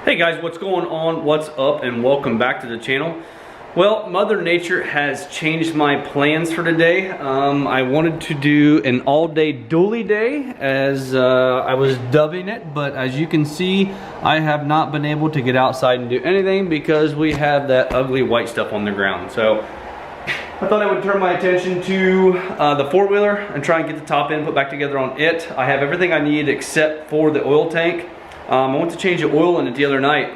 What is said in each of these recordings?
Hey guys, what's going on? What's up? And welcome back to the channel. Well, Mother Nature has changed my plans for today. I wanted to do an all-day dually day, as I was dubbing it, but as you can see, I have not been able to get outside and do anything because we have that ugly white stuff on the ground. So I thought I would turn my attention to the four-wheeler and try and get the top end put back together on it. I have everything I need except for the oil tank. I went to change the oil in it the other night.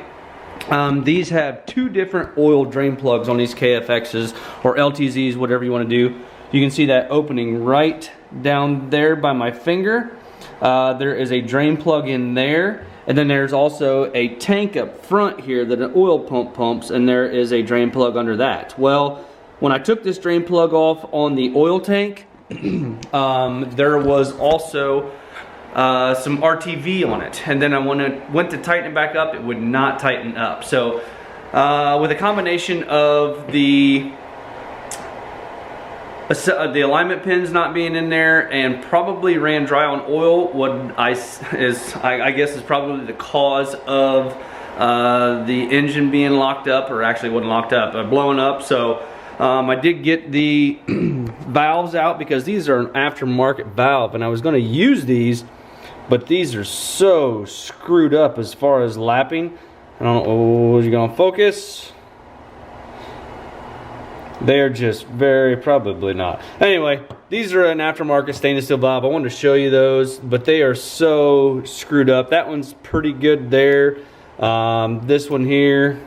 These have two different oil drain plugs on these KFXs or LTZs, whatever you want to do. You can see that opening right down there by my finger. There is a drain plug in there, and then there's also a tank up front here that an oil pump pumps, and there is a drain plug under that. Well, when I took this drain plug off on the oil tank, there was also some RTV on it, and then I went to tighten it back up. It would not tighten up. So with a combination of the alignment pins not being in there and probably ran dry on oil, what I guess is probably the cause of the engine being locked up, or actually wasn't locked up, blowing up. So I did get the valves out because these are an aftermarket valve, and I was going to use these, but these are so screwed up as far as lapping. I don't know, is you gonna focus? They're just probably not. Anyway, these are an aftermarket stainless steel valve. I wanted to show you those, but they are so screwed up. That one's pretty good there. This one here,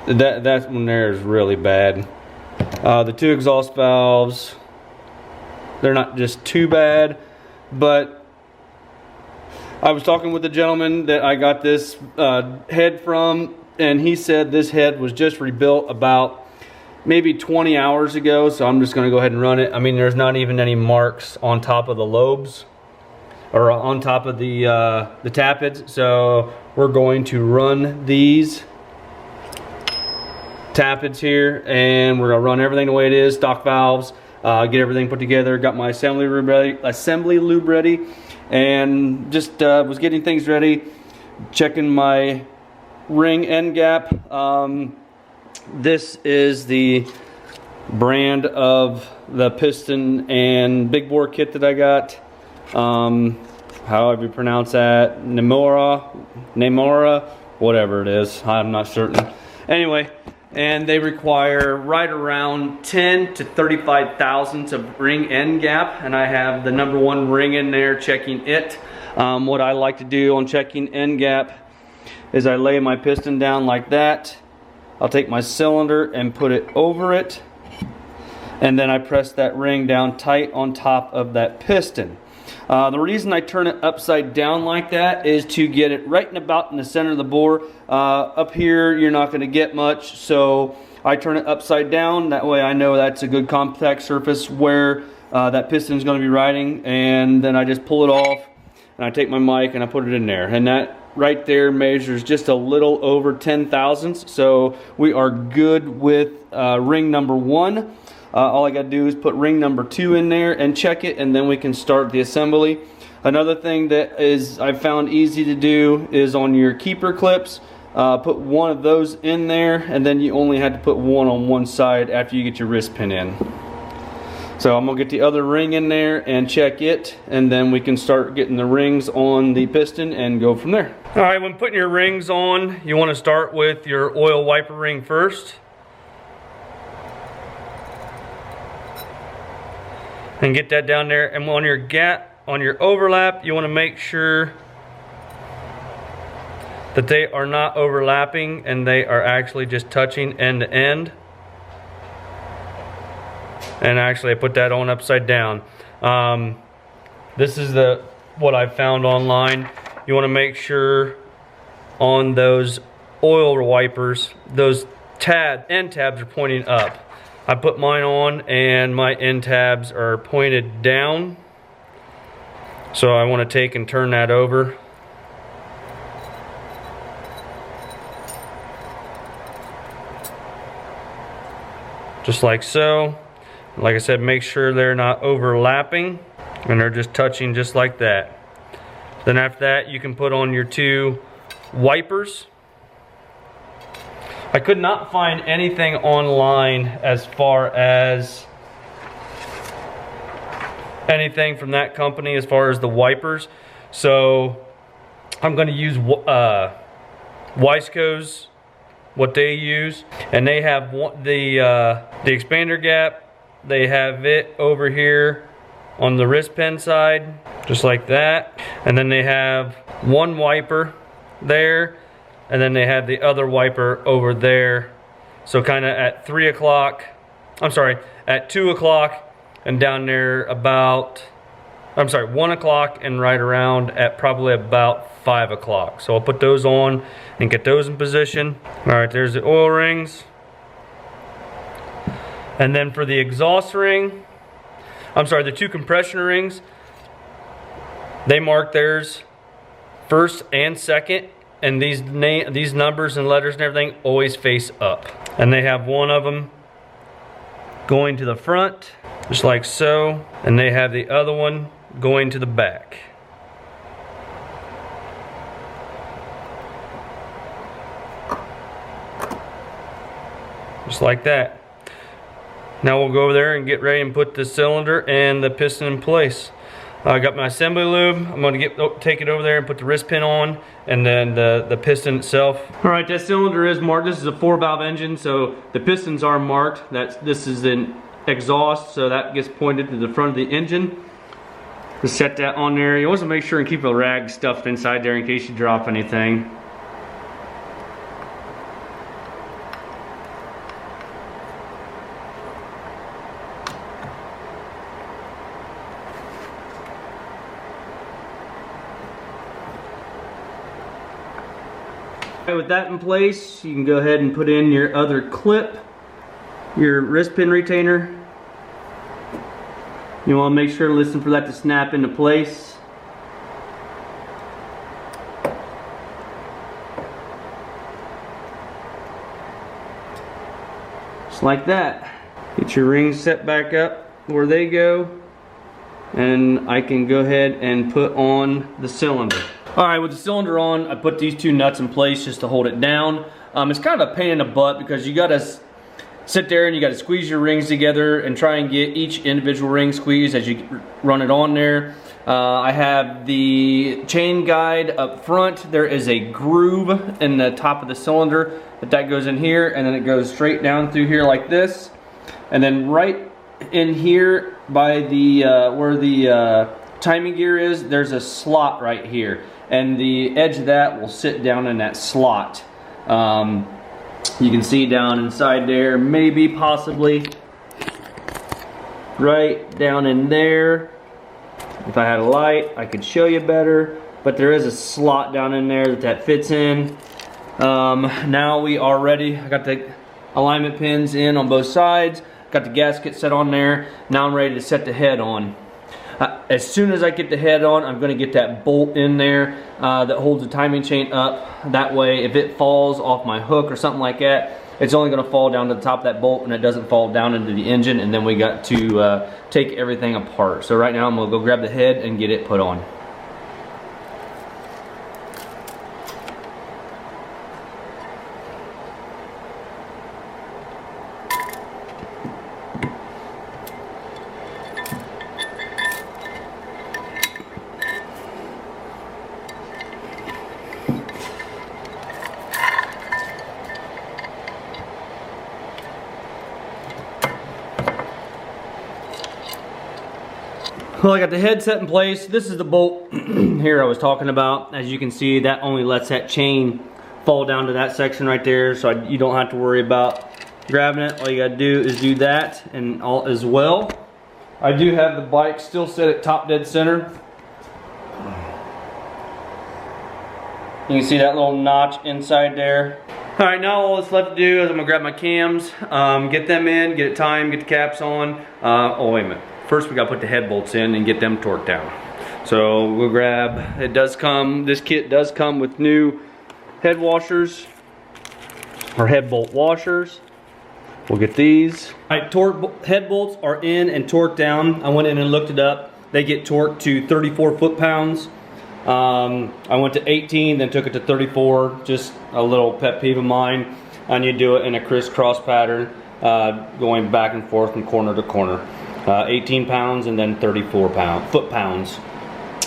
that one there is really bad. The two exhaust valves, they're not just too bad. But I was talking with the gentleman that I got this head from, and he said this head was just rebuilt about maybe 20 hours ago, so I'm just going to go ahead and run it. I mean, there's not even any marks on top of the lobes or on top of the tappets, so we're going to run these tappets here, and we're going to run everything the way it is, stock valves. Get everything put together, got my assembly lube ready, and just was getting things ready, checking my ring end gap. This is the brand of the piston and big bore kit that I got. However you pronounce that, Nemora, whatever it is, I'm not certain. Anyway, and they require right around 10 to 35 thousandths of ring end gap, and I have the number one ring in there checking it. What I like to do on checking end gap is I lay my piston down like that. I'll take my cylinder and put it over it, and then I press that ring down tight on top of that piston. The reason I turn it upside down like that is to get it right about in the center of the bore. Up here you're not going to get much, so I turn it upside down. That way I know that's a good contact surface where that piston is going to be riding, and then I just pull it off and I take my mic and I put it in there, and that right there measures just a little over 10 thousandths, so we are good with ring number one. All I got to do is put ring number 2 in there and check it, and then we can start the assembly. Another thing that I found easy to do is on your keeper clips, put one of those in there, and then you only had to put one on one side after you get your wrist pin in. So I'm going to get the other ring in there and check it, and then we can start getting the rings on the piston and go from there. Alright, when putting your rings on, you want to start with your oil wiper ring first. And get that down there, and on your gap, on your overlap, you want to make sure that they are not overlapping and they are actually just touching end to end. And actually I put that on upside down. This is what I found online. You want to make sure on those oil wipers, those end tabs are pointing up. I put mine on and my end tabs are pointed down. So I want to take and turn that over. Just like so. Like I said, make sure they're not overlapping and they're just touching just like that. Then after that, you can put on your two wipers. I could not find anything online as far as anything from that company as far as the wipers. So I'm going to use Wiseco's, what they use, and they have the expander gap. They have it over here on the wrist pin side, just like that. And then they have one wiper there, and then they have the other wiper over there. So kind of at 3 o'clock, I'm sorry, at 2 o'clock and down there about, I'm sorry, 1 o'clock and right around at probably about 5 o'clock. So I'll put those on and get those in position. All right, there's the oil rings. And then for the exhaust ring, I'm sorry, the 2 compression rings, they mark theirs first and second, and these numbers and letters and everything always face up. And they have one of them going to the front, just like so, and they have the other one going to the back. Just like that. Now we'll go over there and get ready and put the cylinder and the piston in place. I got my assembly lube. I'm going to take it over there and put the wrist pin on, and then the piston itself. All right, that cylinder is marked. This is a 4-valve engine, so the pistons are marked. This is an exhaust, so that gets pointed to the front of the engine. Just set that on there. You always want to make sure and keep a rag stuffed inside there in case you drop anything. With that in place, you can go ahead and put in your other clip, your wrist pin retainer. You want to make sure to listen for that to snap into place. Just like that. Get your rings set back up where they go, and I can go ahead and put on the cylinder. Alright, with the cylinder on, I put these 2 nuts in place just to hold it down. It's kind of a pain in the butt because you gotta sit there and you gotta squeeze your rings together and try and get each individual ring squeezed as you run it on there. I have the chain guide up front. There is a groove in the top of the cylinder that goes in here, and then it goes straight down through here like this. And then right in here by the where the timing gear is, there's a slot right here, and the edge of that will sit down in that slot. You can see down inside there, maybe possibly right down in there. If I had a light, I could show you better, but there is a slot down in there that fits in. Now we are ready. I got the alignment pins in on both sides, got the gasket set on there. Now I'm ready to set the head on. As soon as I get the head on, I'm going to get that bolt in there that holds the timing chain up. That way, if it falls off my hook or something like that, it's only going to fall down to the top of that bolt, and it doesn't fall down into the engine, and then we got to take everything apart. So right now I'm going to go grab the head and get it put on. Well, I got the head set in place. This is the bolt here I was talking about. As you can see, that only lets that chain fall down to that section right there, so you don't have to worry about grabbing it. All you gotta do is do that and all as well. I do have the bike still set at top dead center. You can see that little notch inside there. All right, now all that's left to do is I'm gonna grab my cams, get them in, get it timed, get the caps on. Oh, wait a minute. First we gotta put the head bolts in and get them torqued down. So we'll grab, this kit does come with new head washers, or head bolt washers. We'll get these. All right, head bolts are in and torqued down. I went in and looked it up. They get torqued to 34 foot-pounds. I went to 18, then took it to 34, just a little pet peeve of mine. And you do it in a crisscross pattern, going back and forth from corner to corner. 18 pounds and then 34 foot-pounds.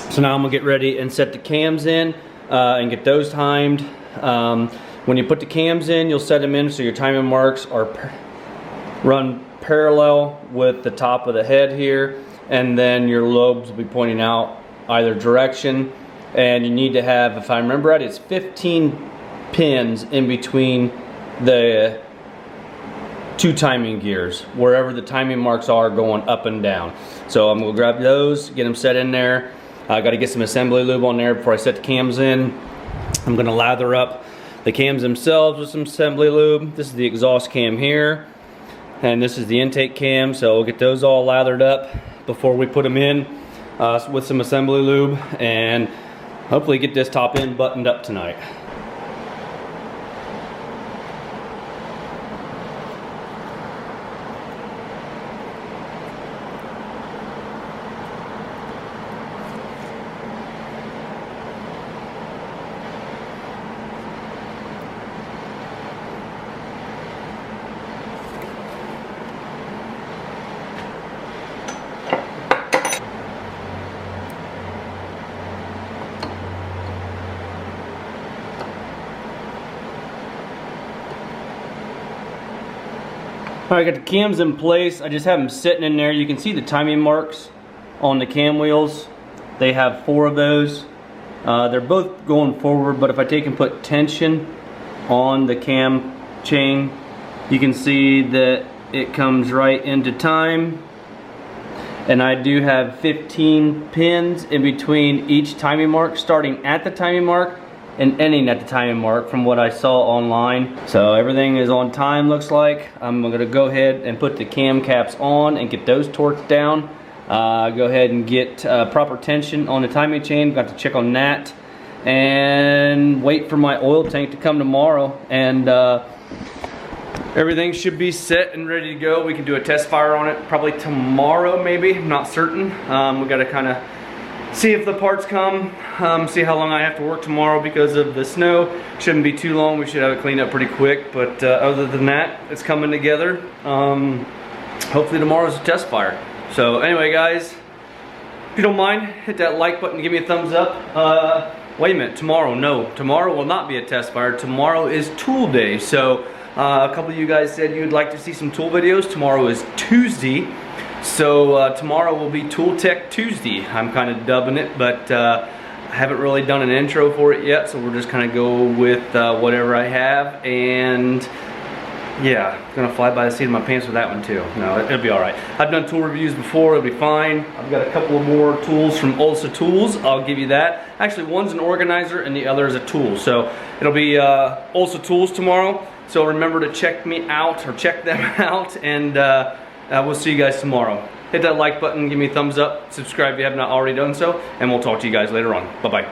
So now I'm gonna get ready and set the cams in and get those timed. When you put the cams in, you'll set them in so your timing marks are run parallel with the top of the head here, and then your lobes will be pointing out either direction. And you need to have, if I remember right, it's 15 pins in between the two timing gears, wherever the timing marks are going up and down. So I'm gonna grab those, get them set in there. I gotta get some assembly lube on there before I set the cams in. I'm gonna lather up the cams themselves with some assembly lube. This is the exhaust cam here, and this is the intake cam, so we'll get those all lathered up before we put them in with some assembly lube, and hopefully get this top end buttoned up tonight. Alright, I got the cams in place. I just have them sitting in there. You can see the timing marks on the cam wheels. They have 4 of those. They're both going forward, but if I take and put tension on the cam chain, you can see that it comes right into time. And I do have 15 pins in between each timing mark, starting at the timing mark and ending at the timing mark from what I saw online. So everything is on time, looks like. I'm gonna go ahead and put the cam caps on and get those torqued down. Go ahead and get proper tension on the timing chain. Got to check on that. And wait for my oil tank to come tomorrow. And everything should be set and ready to go. We can do a test fire on it probably tomorrow, maybe. I'm not certain. We gotta kind of see if the parts come, see how long I have to work tomorrow because of the snow. Shouldn't be too long. We should have it cleaned up pretty quick, but other than that, it's coming together. Hopefully tomorrow's a test fire. So anyway, guys, if you don't mind, hit that like button, give me a thumbs up. Wait a minute, tomorrow, no, tomorrow will not be a test fire. Tomorrow is tool day. So a couple of you guys said you'd like to see some tool videos. Tomorrow is Tuesday. So tomorrow will be Tool Tech Tuesday. I'm kind of dubbing it, but I haven't really done an intro for it yet, so we're just kind of go with whatever I have. And yeah, gonna fly by the seat of my pants with that one too. No, it'll be all right. I've done tool reviews before, it'll be fine. I've got a couple of more tools from Ulsa Tools, I'll give you that. Actually, one's an organizer and the other is a tool. So it'll be Ulsa Tools tomorrow. So remember to check me out, or check them out, and we'll see you guys tomorrow. Hit that like button, give me a thumbs up, subscribe if you have not already done so, and we'll talk to you guys later on. Bye-bye.